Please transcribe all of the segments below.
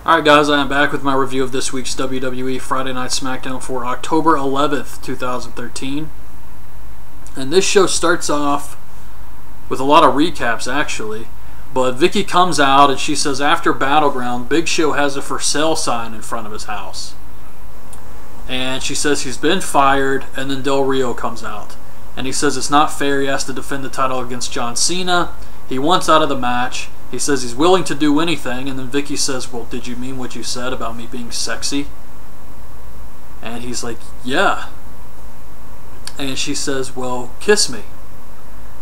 Alright guys, I am back with my review of this week's WWE Friday Night Smackdown for October 11th, 2013. And this show starts off with a lot of recaps actually. But Vickie comes out and she says after Battleground, Big Show has a for sale sign in front of his house. And she says he's been fired, and then Del Rio comes out. And he says it's not fair, he has to defend the title against John Cena. He wants out of the match. He says he's willing to do anything, and then Vickie says, well, did you mean what you said about me being sexy? And he's like, yeah. And she says, well, kiss me.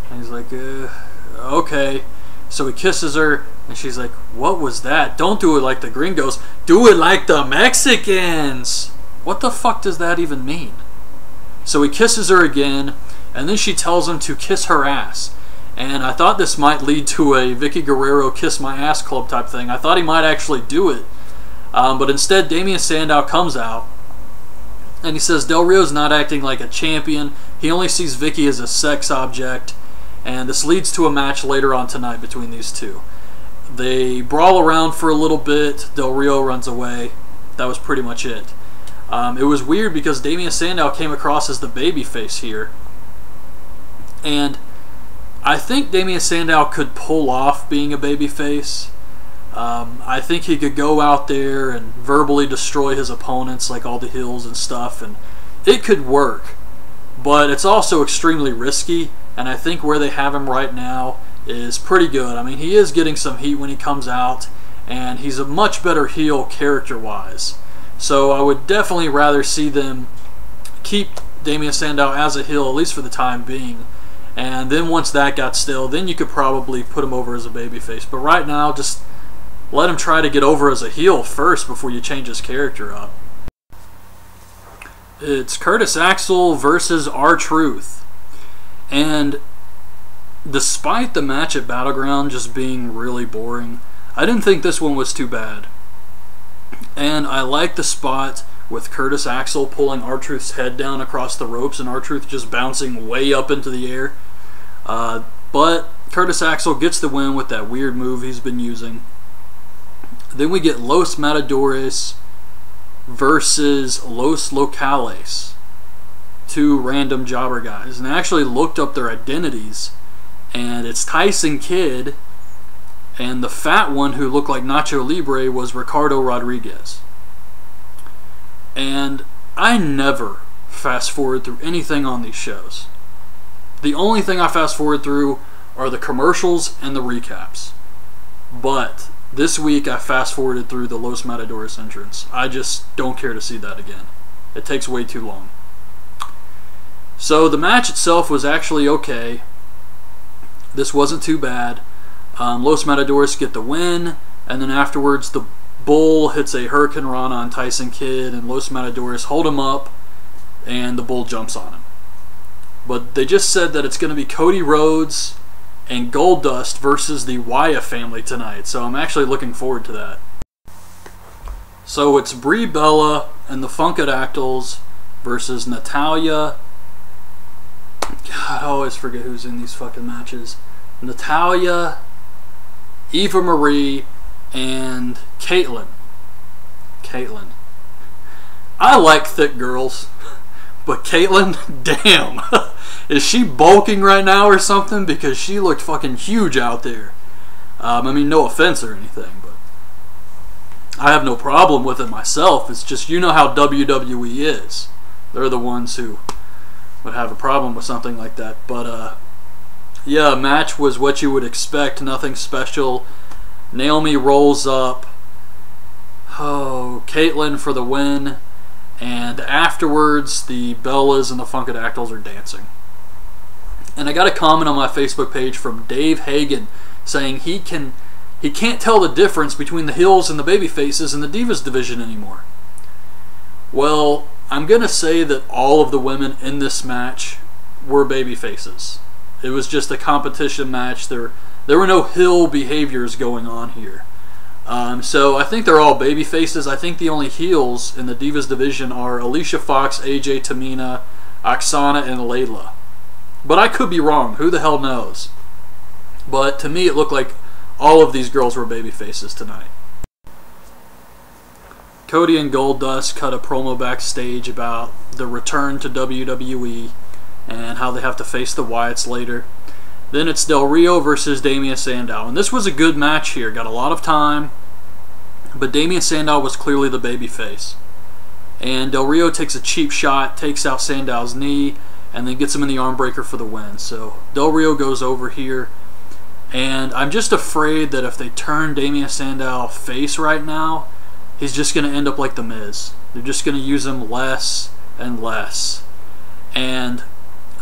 And he's like, okay. So he kisses her, and she's like, what was that? Don't do it like the gringos. Do it like the Mexicans. What the fuck does that even mean? So he kisses her again, and then she tells him to kiss her ass. And I thought this might lead to a Vickie Guerrero kiss my ass club type thing. I thought he might actually do it. But instead, Damien Sandow comes out. And he says Del Rio's not acting like a champion. He only sees Vickie as a sex object. And this leads to a match later on tonight between these two. They brawl around for a little bit. Del Rio runs away. That was pretty much it. It was weird because Damien Sandow came across as the babyface here. And I think Damien Sandow could pull off being a babyface. I think he could go out there and verbally destroy his opponents like all the heels and stuff, and it could work. But it's also extremely risky, and I think where they have him right now is pretty good. I mean, he is getting some heat when he comes out, and he's a much better heel character-wise. So I would definitely rather see them keep Damien Sandow as a heel, at least for the time being. And then once that got stale, then you could probably put him over as a babyface. But right now, just let him try to get over as a heel first before you change his character up. It's Curtis Axel versus R-Truth. And despite the match at Battleground just being really boring, I didn't think this one was too bad. And I like the spot with Curtis Axel pulling R-Truth's head down across the ropes and R-Truth just bouncing way up into the air. But Curtis Axel gets the win with that weird move he's been using. Then we get Los Matadores versus Los Locales. Two random jobber guys. And I actually looked up their identities. And it's Tyson Kidd. And the fat one who looked like Nacho Libre was Ricardo Rodriguez. And I never fast forward through anything on these shows. The only thing I fast forward through are the commercials and the recaps. But this week I fast forwarded through the Los Matadores entrance. I just don't care to see that again. It takes way too long. So the match itself was actually okay. This wasn't too bad. Los Matadores get the win, and then afterwards the Bull hits a Hurricane Rana on Tyson Kidd, and Los Matadores hold him up, and the Bull jumps on him. But they just said that it's going to be Cody Rhodes and Goldust versus the Wyatt family tonight, so I'm actually looking forward to that. So it's Brie Bella and the Funkadactyls versus Natalya. God, I always forget who's in these fucking matches. Natalya, Eva Marie, and Caitlyn. I like thick girls, but Caitlyn, damn. Is she bulking right now or something? Because she looked fucking huge out there. I mean, no offense or anything, but I have no problem with it myself. It's just, you know how WWE is. They're the ones who would have a problem with something like that. But, yeah, match was what you would expect. Nothing special. Naomi rolls up. Oh, Caitlyn for the win. And afterwards, the Bellas and the Funkadactyls are dancing. And I got a comment on my Facebook page from Dave Hagen saying he can't tell the difference between the heels and the baby faces in the Divas division anymore. Well, I'm going to say that all of the women in this match were baby faces. It was just a competition match. There were no heel behaviors going on here. So I think they're all baby faces. I think the only heels in the Divas division are Alicia Fox, AJ, Tamina, Oksana, and Layla. But I could be wrong. Who the hell knows? But to me, it looked like all of these girls were baby faces tonight. Cody and Goldust cut a promo backstage about the return to WWE and how they have to face the Wyatts later. Then it's Del Rio versus Damien Sandow. And this was a good match here. Got a lot of time. But Damien Sandow was clearly the babyface. And Del Rio takes a cheap shot, takes out Sandow's knee, and then gets him in the arm breaker for the win. So Del Rio goes over here. And I'm just afraid that if they turn Damien Sandow face right now, he's just going to end up like The Miz. They're just going to use him less and less. And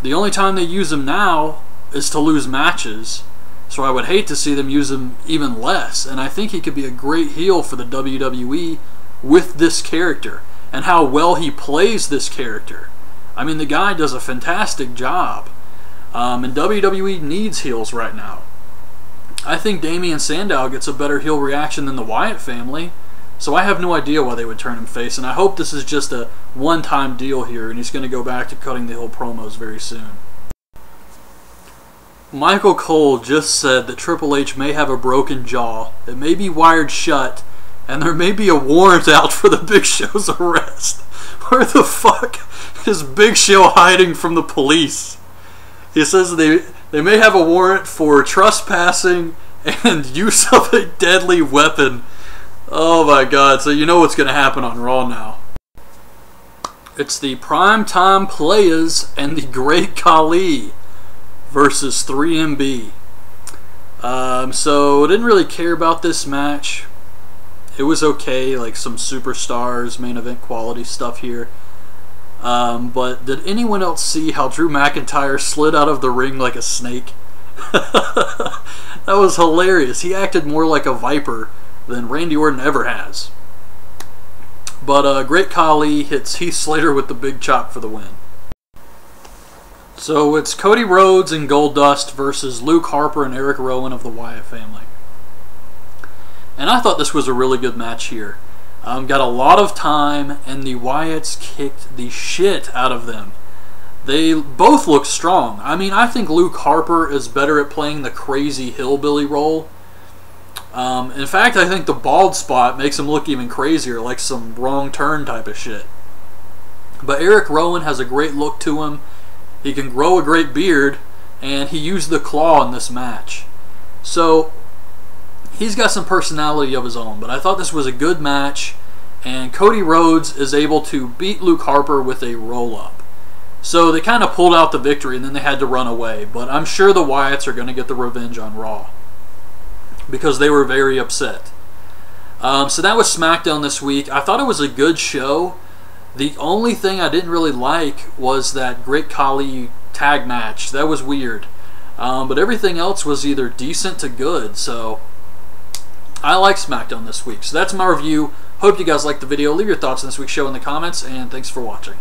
the only time they use him now is to lose matches. So I would hate to see them use him even less. And I think he could be a great heel for the WWE with this character and how well he plays this character. I mean, the guy does a fantastic job. And WWE needs heels right now. I think Damien Sandow gets a better heel reaction than the Wyatt family. So I have no idea why they would turn him face. And I hope this is just a one-time deal here and he's going to go back to cutting the heel promos very soon. Michael Cole just said that Triple H may have a broken jaw, it may be wired shut, and there may be a warrant out for the Big Show's arrest. Where the fuck is Big Show hiding from the police? He says they may have a warrant for trespassing and use of a deadly weapon. Oh my god, so you know what's going to happen on Raw now. It's the Primetime Players and the Great Khali versus 3MB. So didn't really care about this match. It was okay, like some superstars, main event quality stuff here. But did anyone else see how Drew McIntyre slid out of the ring like a snake? That was hilarious. He acted more like a viper than Randy Orton ever has. But Great Khali hits Heath Slater with the big chop for the win. So it's Cody Rhodes and Goldust versus Luke Harper and Eric Rowan of the Wyatt family. And I thought this was a really good match here. Got a lot of time, and the Wyatts kicked the shit out of them. They both look strong. I mean, I think Luke Harper is better at playing the crazy hillbilly role. In fact, I think the bald spot makes him look even crazier, like some wrong turn type of shit. But Eric Rowan has a great look to him. He can grow a great beard, and he used the claw in this match. So he's got some personality of his own, but I thought this was a good match, and Cody Rhodes is able to beat Luke Harper with a roll-up. So they kind of pulled out the victory, and then they had to run away. But I'm sure the Wyatts are going to get the revenge on Raw, because they were very upset. So that was SmackDown this week. I thought it was a good show. The only thing I didn't really like was that Great Khali tag match. That was weird. But everything else was either decent to good. So I like SmackDown this week. So that's my review. Hope you guys liked the video. Leave your thoughts on this week's show in the comments. And thanks for watching.